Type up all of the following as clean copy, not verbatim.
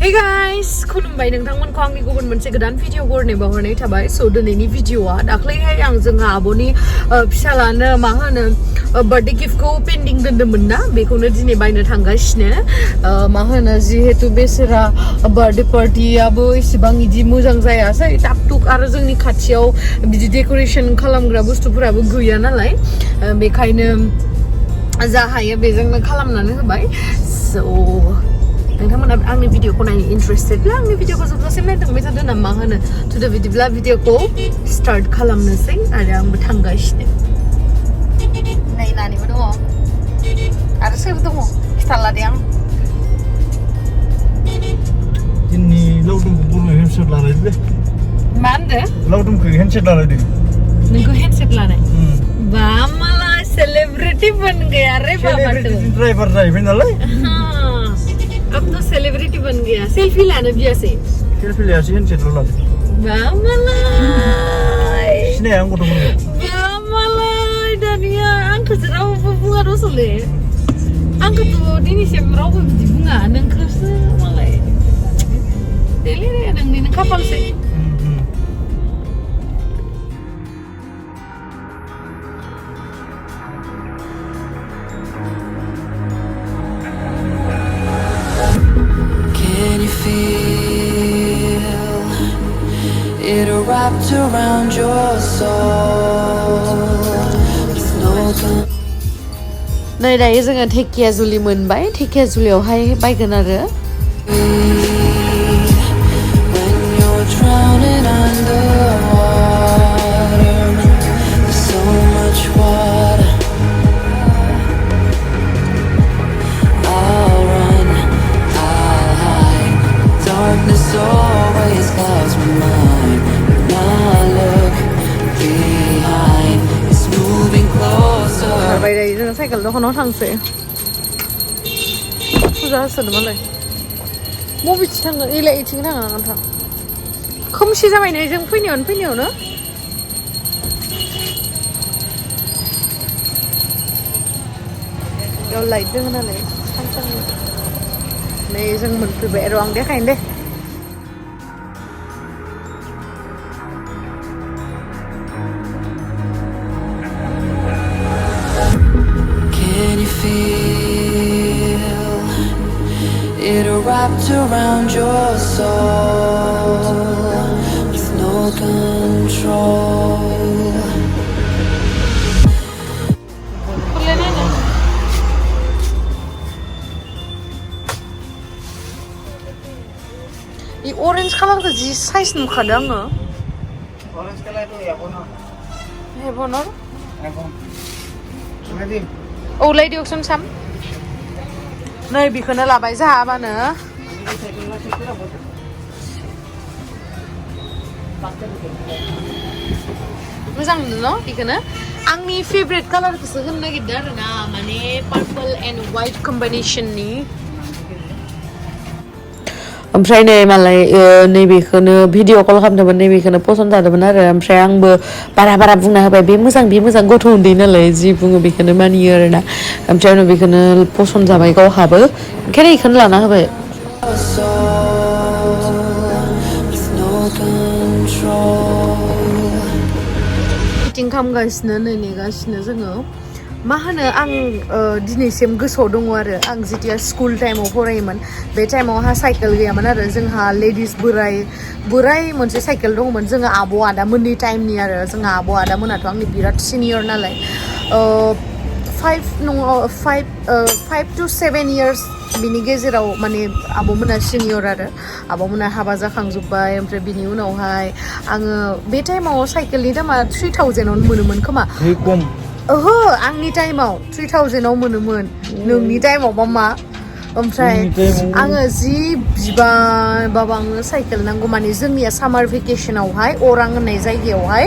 Hey guys, खुलुमबाय नोंथांमोनखौ आंनि गुबुन मोनसे गोदान भिडिअ हरनाय बावहरनाय थाबाय। स' दिनैनि भिडिअआ दाख्लैहाय आं जोंहा आब'नि फिसालानो मा होनो बार्थडे गिफ्टखौ पेन्डिं दोन्दोंमोन ना, बेखौनो दिनै बायनो थांगासिनो। मा होनो जिहेतु बेसोरा बार्थडे पार्टियाबो एसेबां इदि मोजां जायासै, टाक टुक आरो जोंनि खाथियाव बिदि डेक'रेसन खालामग्रा बुस्थुफोराबो गैया नालाय, बेखायनो जा हायो बेजोंनो खालामनानै होबाय। स' नोंथांमोना आंनि भिडिअखौ नायनो इन्ट्रेस्टेडब्ला आंनि भिडिअखौ जोबजासिम नायलांबाय थादो ना मा होनो। थ' दा बिदिब्ला भिडिअखौ स्टार्ट खालामनोसै आरो आंबो थांगासिनो। नै नानिबो दङ आरो सोर दङ खिथाला दे आं। दिनै लावदुमखौ बर'आव हेन्डसेट लालायदो दे। मा होनदो? लावदुमखौ हेन्डसेट लालायदो। नोंखौ हेन्डसेट लानाय? बा माला सेलिब्रिटी बन गया रे बाबा। सेलिब्रिटी ड्राइभार जाहैबाय नालाय। अब तो सेलिब्रिटी बन गया। सेल्फी लानो बियासै? सेल्फी लायासै, हेन्डसेटल' लादो। बा मालाय। सिनाया आं गथ'फोरखौ। बा मालाय दानिया आंखौसो रावबो बुङा रसले। आंखौथ' दिनैसिम रावबो बिदि बुङा, नोंखौसो मालाय। देलै नोंनिनो खाफालसै। It wrapped around your soul. नै दायो जोङो धेकियाजुलि मोनबाय, धेकियाजुलियावहाय बायगोन आरो। When you're drowning underwater, there's so much water. I'll run, I'll hide. Darkness always clouds my mind. Now look behind. It's moving closer. बाय दायो जोङो साइकेल दखानाव थांसै। फुजा होसोदों मालाय। बबेथिं थांगोन? एलाय इथिं थाङा नोंथां। खोमसि जाबाय नै जों फैनायावनो। बेयाव लाइट दङ नालाय सानफ्रामबो। नै जों मोनफैबाय र' आं देखायनो दे। Can you feel it wrapped around your soul with no control? E orange कालारखौ जि साइज नुखादों आङो। ऑरेंज कलर तो हेभनर हेभन औ लाइदियकसन साम नै बेखौनो लाबाय जाहाबानो। मोजां नुदों न' बेखौनो। आंनि फेभरेट कालारखौसो होनो नागिरदों आरो ना, माने पार्पल एन्ड वाइट कम्बिनेसननि। ओमफ्राय नै मालाय नैबेखौनो भिडिअ कल खालामदोंमोन, नैबेखौनो पसन्द जादोंमोन आरो। ओमफ्राय आंबो बारा बुंना होबाय, बे मोजां गथ' उन्दै नालाय जि बुङो बेखौनो मानियो आरो ना। ओमफ्राय उनाव बेखौनो पसन्द जाबाय गावहाबो, ओंखायनो बेखौनो लाना होबाय। फिटिं खालामगासिनो नै नेगासिनो जोङो। मा होनो आं दिनैसिम गोसोआव दङ आरो, आं जेथिया स्कुल टाइमाव फरायोमोन बे टाइमावहा साइकेल गैयामोन आरो। जोंहा लेडिस बोराय मोनसे साइकेल दङमोन। जोङो आब' आदा मोननि टाइमनि आरो। जोंहा आब' आदा मोनाथ' आंनि बिराद सिनियर नालाय, 5 to 7 years बिनि गेजेराव माने आब'मोना सिनियर आरो। आब'मोना हाबा जाखांजोब्बाय। ओमफ्राय बिनि उनावहाय आङो बे टाइमाव साइकेलनि दामा 3000 मोनोमोन खोमा। खम। ओहो, आंनि टाइमाव 3000 मोनोमोन। नोंनि टाइमावबा मा? ओमफ्राय आङो जि बिबाय बाबा आंनो साइकेल नांगौ। माने जोंनिया सामार भेकेसनावहाय अरां होननाय जायगायावहाय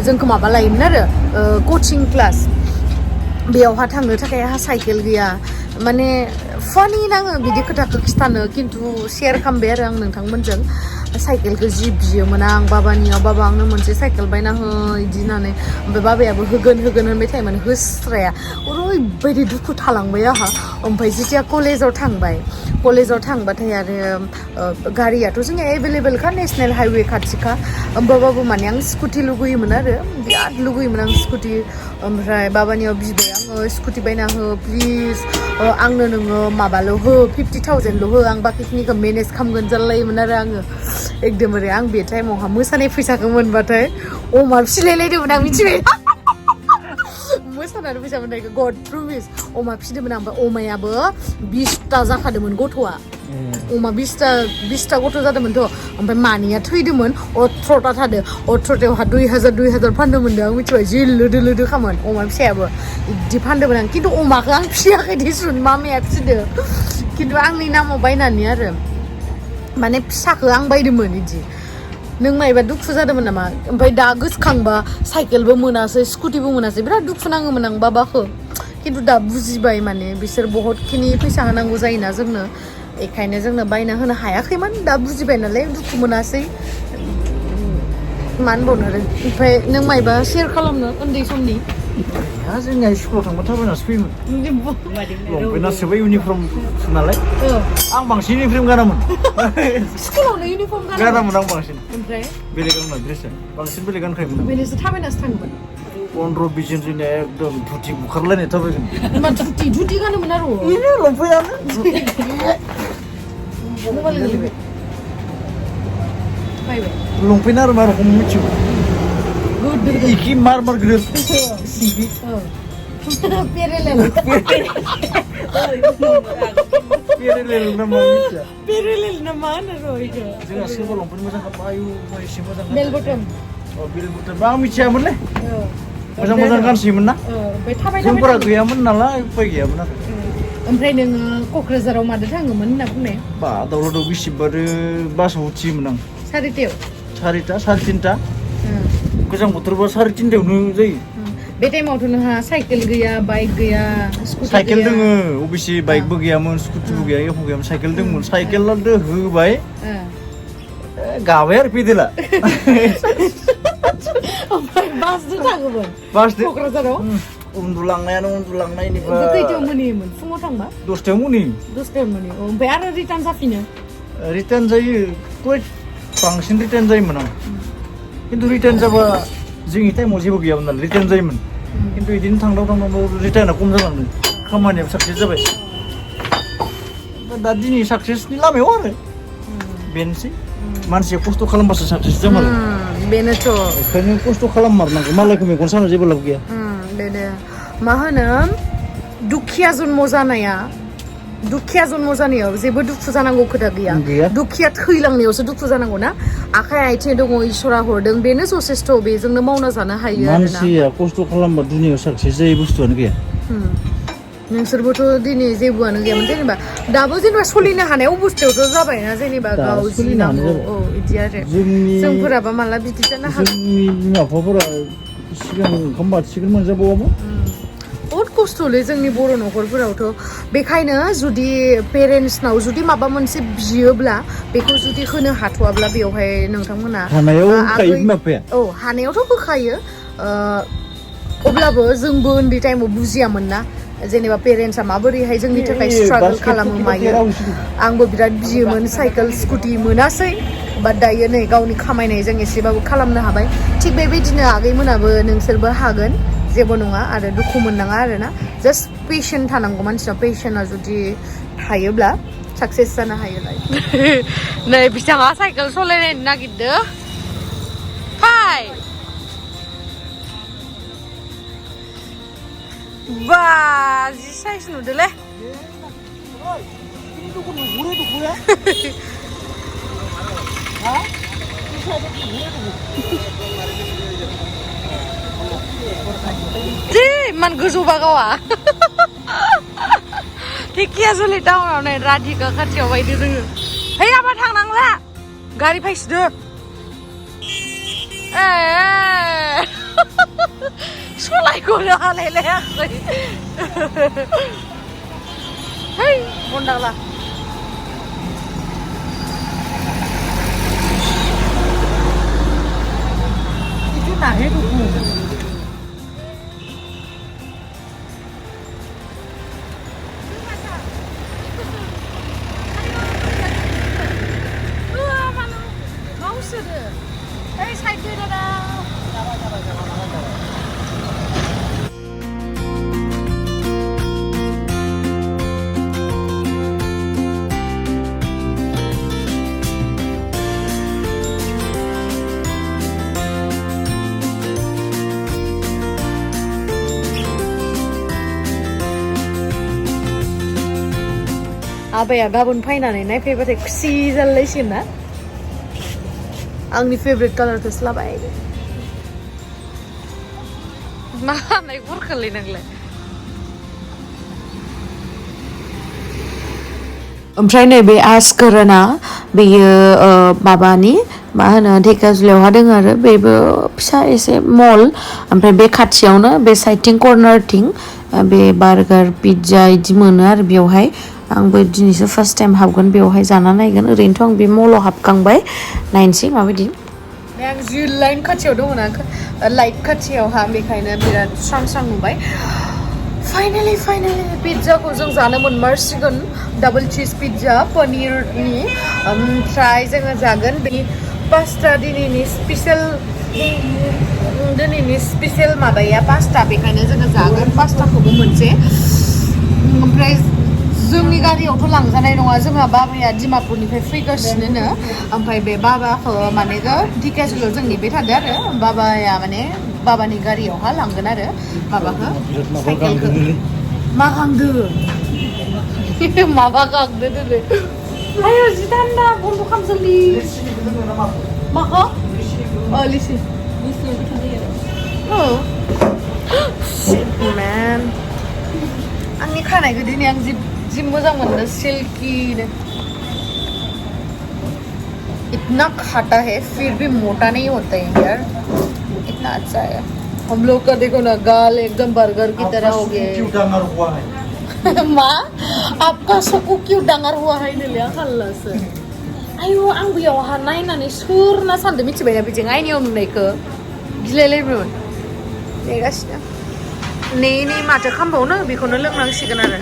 जोंखौ माबा लायोमोन आरो, कचिं क्लास। बेयावहा थांनो थाखाय आंहा साइकेल गैया। माने फानि नाङो बिदि खोथाखौ खिथानो, खिन्थु शेयार खालामबाय आरो आं नोंथांमोनजों। साइकेलखौ जि बियोमोन आं बाबानियाव, बाबा आंनो मोनसे साइकेल बायना हो बिदि होननानै। ओमफ्राय बाबायाबो होगोन होनबाय थायोमोन, होस्राया। ओरैबायदि दुखु थालांबाय आंहा ओमफ्राय जेथिया कलेजाव थांबाथाय आरो गारियाथ' जोंनिया एभेलेबेलखा नेसनेल हाइवे खाथिखा होमबाबाबो माने आं स्कुटि लुगैयोमोन आरो बिराद लुगैयोमोन आं स्कुटि ओमफ्राय बाबानियाव बिबाय आङो स्कुटि बायना हो प्लिज आंनो नोङो माबाल' हो 50,000ल' हो आं बाखिखिनिखौ मेनेज खालामगोन जालायोमोन आरो आङो एकदमबारे आं बे टाइमावहा मोसानाय फैसाखौ मोनबाथाय अमा फिसिलायलायदोंमोन आं मिथिबाय मोसानानै फैसा मोननायखौ गड प्रमिस अमा फिसिदोंमोन आं ओमफ्राय अमायाबो 20ता जाखादोंमोन गथ'आ अमा 20ता गथ' जादोंमोनथ' ओमफ्राय मानैया थैदोंमोन 18ता थादों 18तायावहा 2,000 फानदोंमोन आं मिथिबाय जि लोदो खामोन अमा फिसायाबो बिदि फानदोंमोन आं खिन्थु अमाखौ आं फिसियाखै दिसुन मामाया फिसिदों खिन्थु आंनि नामाव बायनानै आरो माने फिसाखौ आं बायदोंमोन बिदि नों मायबा दुखु जादोंमोन नामा ओमफ्राय दा गोसोखांबा साइकेलबो मोनासै स्कुटिबो मोनासै बिराद दुखु नाङोमोन आं बाबाखौ खिन्थु दा बुजिबाय माने बिसोर बहुतखिनि फैसा होनांगौ जायोना जोंनो बेखायनो जोंनो बायना होनो हायाखैमोन दा बुजिबाय नालाय दुखु मोनासै मा होनबावनो आरो ओमफ्राय नों मायबा शेयार खालामनो उन्दै समनि जोंनिया स्कुलाव थांबा थाबायनासो फैयोमोन लंपेन्टआ सोबाय इउनिफर्म नालाय आं बांसिन इउनिफर्म गानामोन स्कुलावनो इउनिफर्म गानामोन आं बांसिन ओमफ्राय बेलेग गानना ड्रेसआ बांसिन बेलेग गानखायोमोन बेनोसो थाबायनासो थाङोमोन 15-20 जन जोंनिया एकदम धुति बुखारलायनाय थाबायगोन होमबा धुति गानोमोन आरो बेनो लंपेन्टआनो मबाइल गोलैबाय बायबाय लंपेन्ट आरो मा रखम मिथिगौ इखि मार गिदिर सिंगि पेरेलेल ना मा मिथिया पेरेलेल ना मा होनो र' इखो जोंहा सोरबा लंपेन्ट मोजां खालामो आयु एसे मोजां बेल बटम बेल बटम आं मिथियामोनलै मोजां गानसोयोमोन ना ओमफ्राय थाबाय जोंफोरा गैयामोन नालाय उपाय गैयामोन आरो ओमफ्राय नोङो क'क्राझाराव मादो थाङोमोन होनना बुंनाय बा दावराव बिसिबारो बासाव उथियोमोन आं 4टायाव 4ता 3:30 गोजां बोथोरबा 3:30यावनो जायो बे टाइमावथ' नोंहा साइकेल गैया बाइक गैया स्कुटि साइकेल दोङो अबेसे बाइकबो गैयामोन स्कुटिबो गैया एख' गैयामोन साइकेल दंमोन साइकेला होबाय गाबाय आरो पेदेला ओमफ्राय बासजों थाङोमोन बासजों क'क्राझाराव उन्दुलांनायनिफ्राय खैथायाव मोनहैयोमोन फुङाव थांबा 10तायाव मोनहैयो 10तायाव मोनहैयो ओमफ्राय आरो रिटार्न जाफिनो रिटार्न जायो बांसिन रिटार्न जायोमोन आं खिन्थु रिटार्न जाबा जोंनि टाइमाव जेबो गैयामोन नालाय रिटार्न जायोमोन खिन्थु बिदिनो थांदाव रिटार्नआ खम जालांदों खामानियाबो साक्सेस जाबाय दा दिनै साक्सेसनि लामायाव आरो बेनोसै मानसिया खस्थ' खालामबासो साक्सेस जामारो बेनोथ' बेखायनो खस्थ' खालाममारनांगौ मालायखौ मेगन सानाव जेबो लाब गैया बेनो मा होनो दुखिया जन्म जानायाव जेबो दुखु जानांगौ खोथा गैया दुखिया थैलांनायावसो दुखु जानांगौ ना आखाइ आथिं दङ इसोरा हरदों बेनो जथेस्थ' बेजोंनो मावना जानो हायो मानसिया खस्थ' खालामबा दुनियाव साक्सेस जायो बुस्थुआनो गैया नोंसोरबोथ' दिनै जेबोआनो गैयामोन जेनेबा दाबो जेनेबा सोलिनो हानाय अबस्थायावथ' जाबायना जेनेबा गाव जि नांगौ बिदि आरो जोंफोराबा माला बिदि जानो हागोन जोंनि बिमा बिफाफोरा सिगां ओंखाम बाथिखौनो मोनजाबावामोन बहुत खस्थ'लै जोंनि बर' न'खरफोरावथ' बेखायनो जुदि पेरेन्टसनाव जुदि माबा मोनसे बियोब्ला बेखौ जुदि होनो हाथ'वाब्ला बेवहाय नोंथांमोना हानायावथ' होखायो अब्लाबो जोंबो उन्दै टाइमाव बुजियामोन ना जेनेबा पेरेन्टसा माबोरैहाय जोंनि थाखाय स्ट्रागल खालामो मायो आंबो बिराद बियोमोन साइकेल स्कुटि मोनासै बाट दायो नै गावनि खामायनायजों एसेबाबो खालामनो हाबाय थिग बेबायदिनो आगैमोनाबो नोंसोरबो हागोन जेबो नङा आरो दुखु मोननाङा आरो ना जास्ट पेशेन्ट थानांगौ मानसिनाव पेशेन्टआ जुदि थायोब्ला साक्सेस जानो हायो नै बिथाङा साइकेल सालायनो नागिरदों फाय बा जि साइज नुदोंलै जि इमान गोजौबा गावा धेकियाजुलि टाउनाव नै राधिका खाथियाव बायदि दोङो है आबा थांनांला गारि फायसोदो सलायखौनो हालायलायाखै है बन्दाला itu nahe tuh आबाया गाबोन फायनानै नायफैबाथाय खुसि जालायसिगोन ना आंनि फेभरेट कालारखौसो लाबाय मा हानाय गरखालै नोंलाय ओमफ्राय नैबे आस्करना बेयो माबानि मा होनो धेकियाजुलियावहा दङ आरो बेबो फिसा एसे मल ओमफ्राय बे खाथियावनो बे साइडथिं कर्नारथिं बे बार्गार पिज्जा इदि मोनो आरो बेवहाय आंबो दिनैसो फार्स्ट टाइम हाबगोन बेवहाय जाना नायगोन ओरैनोथ' आं बे मलाव हाबखांबाय नायनोसै माबायदि आं जि लाइन खाथियाव दङ ना लाइट खाथियावहा बेखायनो बिराद स्रां स्रां नुबाय फाइनालि पिज्जाखौ जों जानो मोनमारसिगोन डाबल चीज पिज्जा पनिरनि ओमफ्राय जोङो जागोन बे पास्ता दिनैनि स्पेशल माबाया पास्ता बेखायनो जोङो जागोन पास्ताखौबो मोनसे ओमफ्राय जोंनि गारियावथ' लांजानाय नङा जोंहा बाबाया डिमापुरनिफ्राय फैगासिनो ओमफ्राय बे बाबाखौ माने धेकियाजुलियाव जों नेबाय थादो आरो बाबाया माने बाबानि गारियावहा लांगोन आरो माबाखौ साइकेलखौ मा गांदो माबा गांदो दोनै आयो जि थान्दा बन्द' खालामजोलि माखौ लिसि man आंनि खानायखौ दिनै आं जि मोजां मोनो सिल्कीनो इतना खाटा है फिर भी मोटा नहीं होता है यार इतना अच्छा है हम लोग का देखो ना गाल एकदम बर्गर की तरह हो गए माँ आपका सको क्यों डांगर हुआ है नलिया खाल्लास आयो आं बेयावहा नायनानै सोरना सानदों मिथिबायना बिजों आइनियाव नुनायखौ गिलायलायबायमोन नेगासिनो नै माथो खालामबावनो बेखौनो लोंनांसिगोन आरो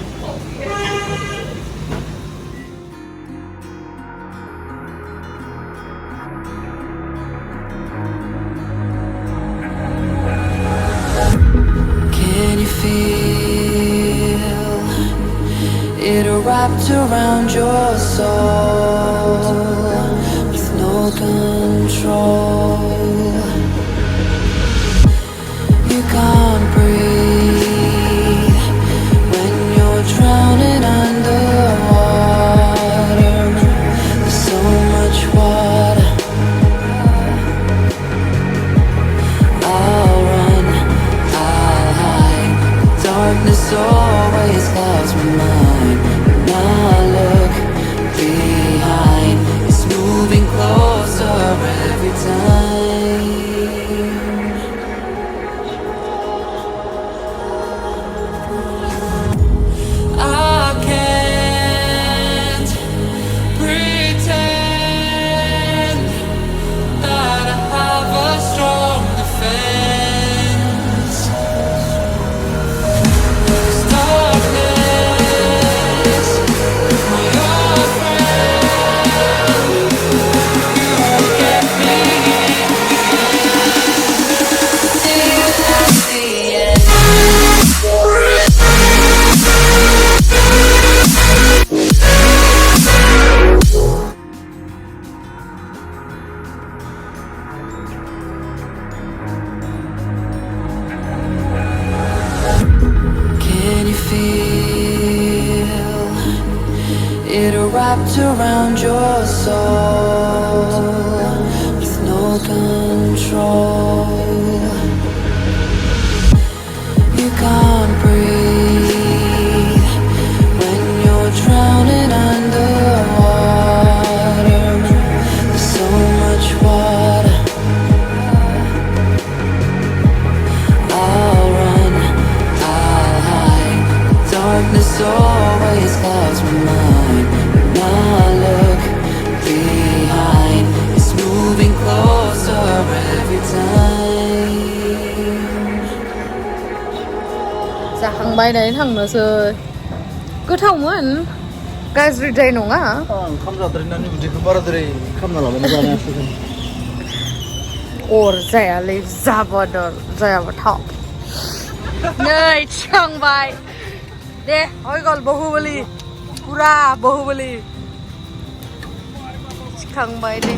Can you feel it wrapped around your soul with no control? You can't breathe when you're drowning underwater. There's so much water. I'll run, I'll hide. Darkness always clouds my mind. When I look behind, it's moving closer every time. Wrapped around your soul with no control. You can't breathe when you're drowning underwater. There's so much water. I'll run, I'll hide. Darkness always clouds my mind. I look behind, it's moving closer every time. जाखांबाय दायो थांनोसै गोथावमोन गाज्रिद्राय नङा ओंखाम जाद्रायनानै उदैखौ बाराद्राय खालामना लाबायना जानायासो अरजायालै जाबोदर जायाबो थाव नै थिखांबाय दे हयगल बहुबली पुरा बहुबली थिखांबाय दे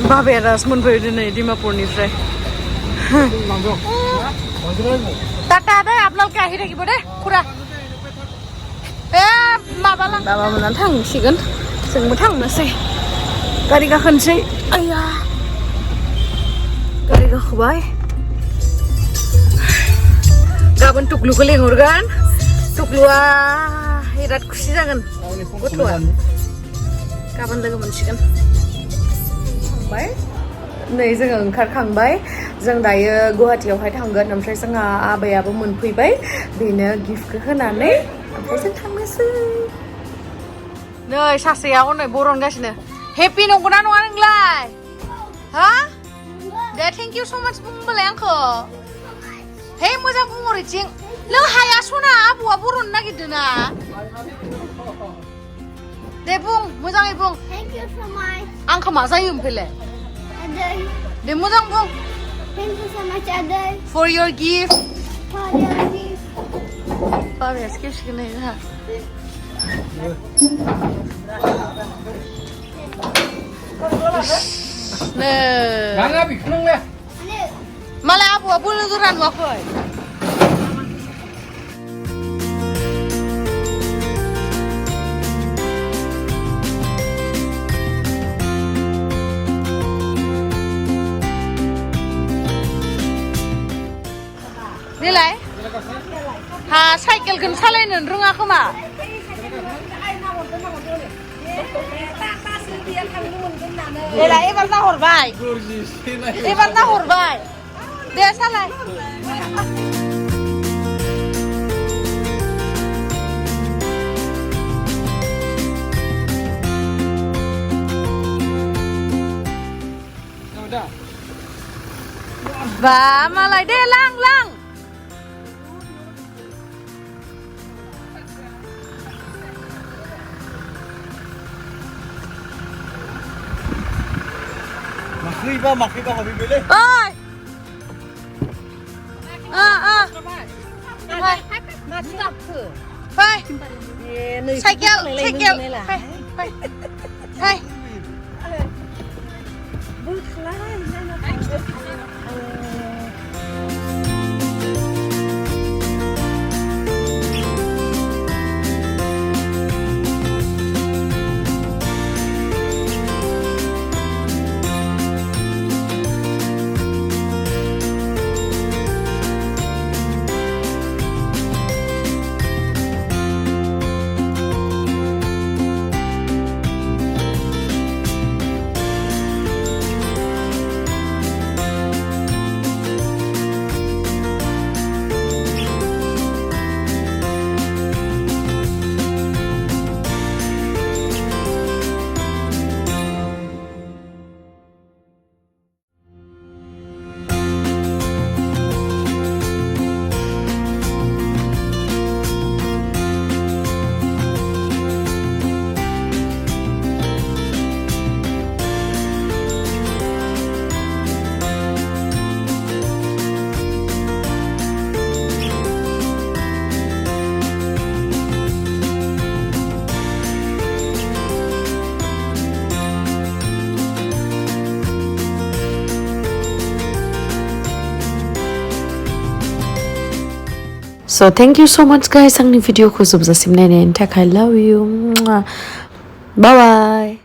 बाबाया दासो मोनफैयो दिनै डिमापुरनिफ्राय टाटा दे आपनाल गाहि थाकिबो दे खुरा ए माबाला बाबा मोना थांसिगोन जोंबो थांनोसै गारि गाखोनोसै आया गारि गाखोबाय गाबोन टुकलुखौ लेंहरगोन टुकलुआ बिराद खुसि जागोन गथ'आ गाबोन लोगो मोनसिगोन थांबाय नै जोङो ओंखारखांबाय जों दायो गुवाहाटीयावहाय थांगोन ओमफ्राय जोंहा आबायाबो मोनफैबाय बेनो गिफ्टखौ होनानै ओमफ्राय जों थांनोसै नै सासेया हनै बरनगासिनो हेपि नंगौना नङा नोंलाय हा दे थेंक इउ स' माच बुंबालाय आंखौ हे मोजां बुंहरैथिं नों हाया सना आबौआ बर'नो नागिरदों ना दे बुं मोजाङै बुं Thank you so much. आंखौ मा जायो ओमफ्रायलाय Aday. दे मोजां बुं Thank you so much, Aday. for your gift For your gift. बाबाया सिकेपसिगोन नै जोंहा नै मालाय आबौआ बोलो गोरा नुवाखै देलाय हा साइकेलखौनो सालायनो रोङा खोमा देलाय एबार नाहरबाय दे सालाय बा मालाय दे लां माखैबा हाबिबलै ओइ फै साइकेल फै So thank you so much guys आंनि भिडिअखौ जोबजासिम नायनायनि थाखाय love you bye bye